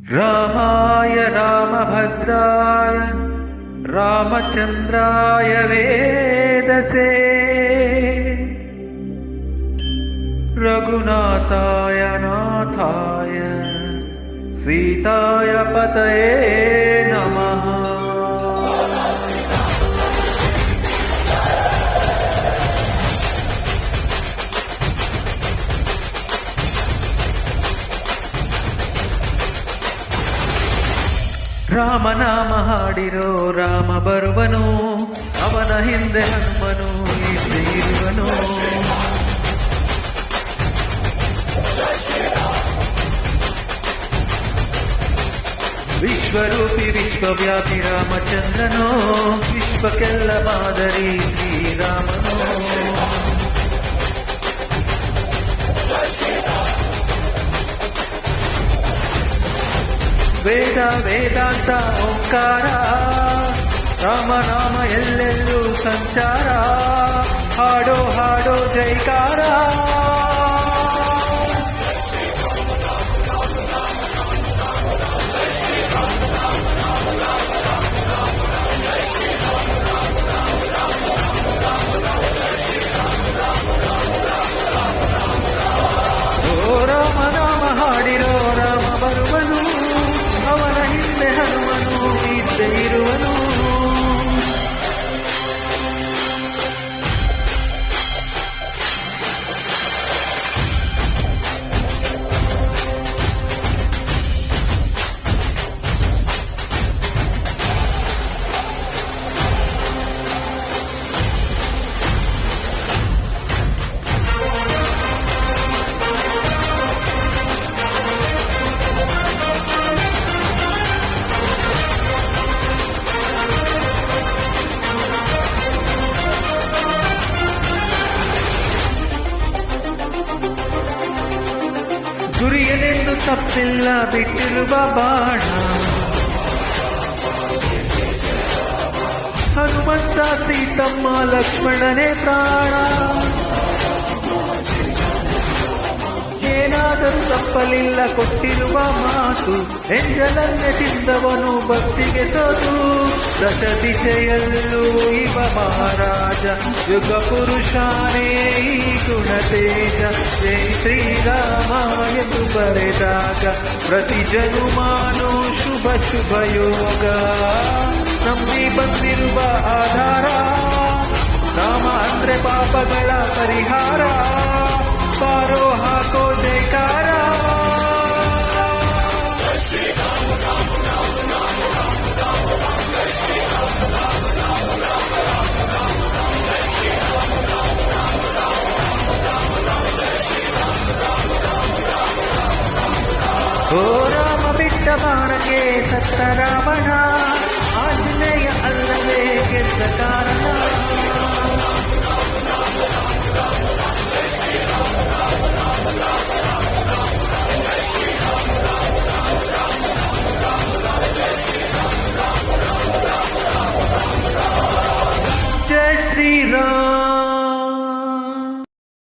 रामाय रामभद्राय रामचन्द्राय वेदसे रघुनाथाय नाथाय सीताय पतये नमः। ರಾಮನಾಮ ಹಾಡಿರೋ ರಾಮ ಬರುವನು, ಅವನ ಹಿಂದೆ ಹನುಮನು ಇದ್ದೇ ಇರುವನು. ವಿಶ್ವರೂಪಿ ವಿಶ್ವವ್ಯಾಪಿ ರಾಮಚಂದ್ರನೋ, ವಿಶ್ವಕ್ಕೆಲ್ಲ ಮಾದರಿ ಶ್ರೀರಾಮನೋ. ವೇದ ವೇದಾಂತ ಓಂಕಾರ, ರಾಮನಾಮ ಎಲ್ಲೆಲ್ಲೂ ಸಂಚಾರ. ಹಾಡೋ ಹಾಡೋ ಜೈಕಾರ. ಓ ರಾಮನಾಮ ಹಾಡಿರೋ ರಾಮ ಬರುವನು, ಅವನ ಹಿಂದೆ ಹನುಮನು ಇದ್ದೇ ಇರುವನು. ಗುರಿಯನೆಂದು ತಪ್ಪಿಲ್ಲ ಬಿಟ್ಟಿರುವ ಬಾಣ, ಹನುಮಂತ ಸೀತಮ್ಮ ಲಕ್ಷ್ಮಣನೇ ಪ್ರಾಣ. ಏನಾದರೂ ತಪ್ಪಲಿಲ್ಲ ಕೊಟ್ಟಿರುವ ಮಾತು, ಎಂಜಲನ್ನೇ ತಿಂದವನು ಭಕ್ತಿಗೆ ಸೋತು. ದಶ ದಿಶೆಯಲ್ಲೂ ಇವ ಮಹಾರಾಜ, ಯುಗ ಪುರುಷಾನೇ ಈ ಗುಣತೇಜ. ಜೈ ಶ್ರೀರಾಮ ಎಂದು ಬರೆದಾಗ ಪ್ರತಿ ಜನುಮಾನು ಶುಭ ಶುಭ ಯೋಗ. ನಂಬಿ ಬಂದಿರುವ ಆಧಾರ, ರಾಮ ಅಂದ್ರೆ ಪಾಪಗಳ ಪರಿಹಾರ. ಪಾರೋ ಹಾಕೋ ಜೈಕಾರ. ಓ ರಾಮ ಬಿಟ್ಟ ಬಾಣಕ್ಕೆ ಸತ್ತ ರಾವಣ,